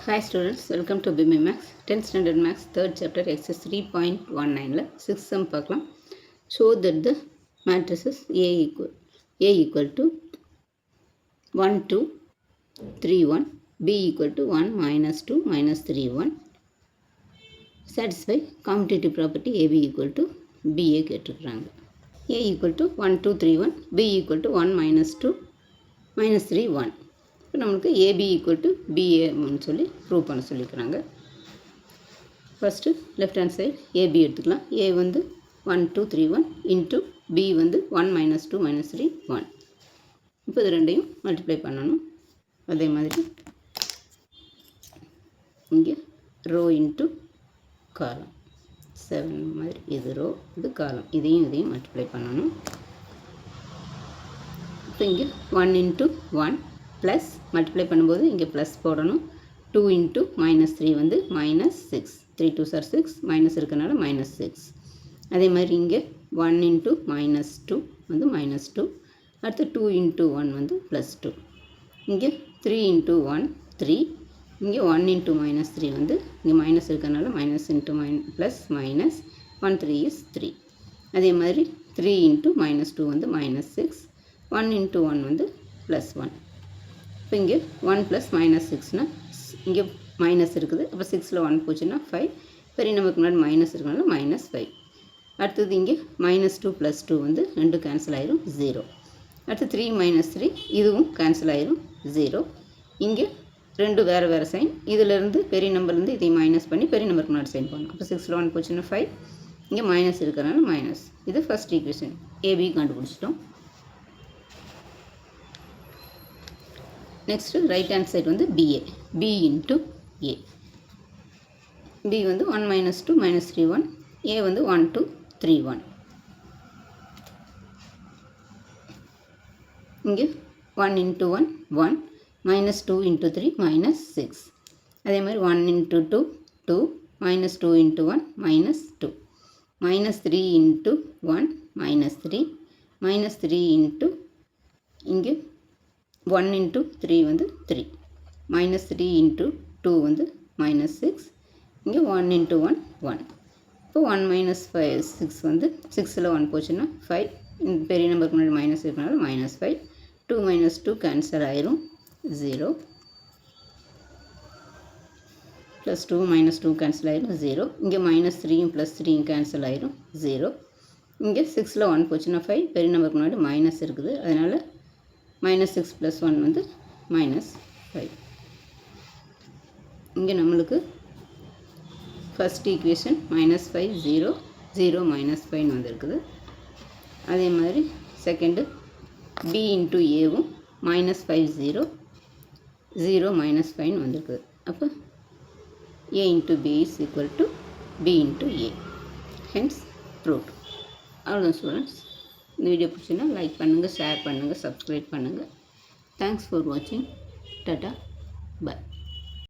Hi students, welcome to BMI Max 10th Standard Max 3rd Chapter Exercise 3.19 6 sum பார்க்கலாம். Show that the matrices A equal to 1 2 3 1, B equal to 1 minus 2 minus 3 1. Satisfy commutative property AB equal to BA கேட்டிருக்கிறாங்க. A equal to 1 2 3 1, B equal to 1 minus 2 minus 3 1. இப்போ நம்மளுக்கு AB equal to பிஏன்னு சொல்லி prove பண்ண சொல்லிக்கிறாங்க. First left hand side AB எடுத்துக்கலாம். A வந்து 1 2 3 1 into B வந்து 1 minus 2 minus 3 1. இப்போ இது ரெண்டையும் மல்டிப்ளை பண்ணணும். அதே மாதிரி இங்கே ரோ இன்ட்டு காலம் 7 மாதிரி இது ரோ இது காலம், இதையும் மல்டிப்ளை பண்ணணும். இப்போ இங்கே 1 இன்ட்டு 1 ப்ளஸ் மல்டிப்ளை பண்ணும்போது இங்கே ப்ளஸ் போடணும். 2 இன்ட்டு மைனஸ் 3 வந்து மைனஸ் 6, 3 2 சார் 6, மைனஸ் இருக்கனால மைனஸ் 6. அதே மாதிரி இங்கே 1 இன்ட்டு மைனஸ் 2 வந்து மைனஸ் 2. அடுத்து 2 இன்ட்டு 1 வந்து ப்ளஸ் 2. இங்கே 3 இன்ட்டு 1 3. இங்கே 1 இன்ட்டு மைனஸ் 3 வந்து இங்கே மைனஸ் இருக்கனால minus into plus minus 1 3 is 3. அதே மாதிரி 3 இன்ட்டு மைனஸ் 2 வந்து மைனஸ் 6. 1 இன்ட்டு 1 வந்து ப்ளஸ் 1. இப்போ இங்கே 1 ப்ளஸ் மைனஸ் 6னா இங்கே மைனஸ் இருக்குது. அப்போ 6ல் 1 போச்சுன்னா 5. பெரிய நமக்கு முன்னாடி மைனஸ் இருக்கனால மைனஸ் 5. அடுத்தது இங்கே மைனஸ் 2 ப்ளஸ் 2 வந்து 2 கேன்சல் ஆயிரும் 0. அடுத்து 3 மைனஸ் 3 இதுவும் கேன்சல் ஆயிரும் 0. இங்கே ரெண்டு வேறு சைன். இதிலேருந்து பெரிய நம்பர்லேருந்து இதை மைனஸ் பண்ணி பெரிய நம்பருக்கு முன்னாடி சைன் பண்ணணும். அப்போ 6ல் 1 போச்சுன்னா 5. இங்கே மைனஸ் இருக்கிறனால மைனஸ். இது ஃபஸ்ட் ஈக்குவேஷன் ஏபி கண்டுபிடிச்சிட்டோம். நெக்ஸ்ட்டு ரைட் ஹேண்ட் சைடு வந்து பிஏ, பி இன்ட்டு ஏ. பி வந்து 1 minus 2 minus 3 1, ஏ வந்து 1 2 3 1. இங்கே 1 இன்ட்டு 1 1, மைனஸ் 2 இன்ட்டு 3 மைனஸ் 6. அதே மாதிரி 1 into 2 2, minus 2 into 1 minus 2, minus 3 into 1 minus 3, minus 3 into இங்கே 1 இன்ட்டு 3 வந்து 3, மைனஸ் 3 இன்ட்டு 2 வந்து மைனஸ் 6. இங்கே 1 இன்ட்டு 1 1. இப்போ 1 மைனஸ் 6 வந்து 6ல் 1 போச்சுன்னா 5. இந்த பெரிய நம்பருக்கு முன்னாடி மைனஸ் இருக்கனால மைனஸ் 5. 2 மைனஸ் 2 கேன்சல் ஆயிரும் 0. ப்ளஸ் 2 மைனஸ் 2 கேன்சல் ஆயிரும் 0. இங்கே மைனஸ் 3யும் ப்ளஸ் 3யும் கேன்சல் ஆயிரும் 0. இங்கே 6ல் 1 போச்சுன்னா 5. பெரிய நம்பருக்கு முன்னாடி மைனஸ் இருக்குது, அதனால் மைனஸ் 6 ப்ளஸ் 1 வந்து மைனஸ் 5. இங்கே நம்மளுக்கு ஃபஸ்ட் ஈக்குவேஷன் மைனஸ் 5 0 0 மைனஸ் 5 வந்துருக்குது. அதே மாதிரி செகண்டு பி இன்ட்டு ஏவும் மைனஸ் 5 0 0 மைனஸ் 5 வந்துருக்குது. அப்போ A into B is equal to B into A. Hence proved. அவ்வளோதான் ஸ்டூடெண்ட்ஸ். இந்த வீடியோ பிடிச்சின்னா லைக் பண்ணுங்கள், ஷேர் பண்ணுங்கள், சப்ஸ்கிரைப் பண்ணுங்கள். தேங்க்ஸ் ஃபார் வாட்சிங். Tata, by.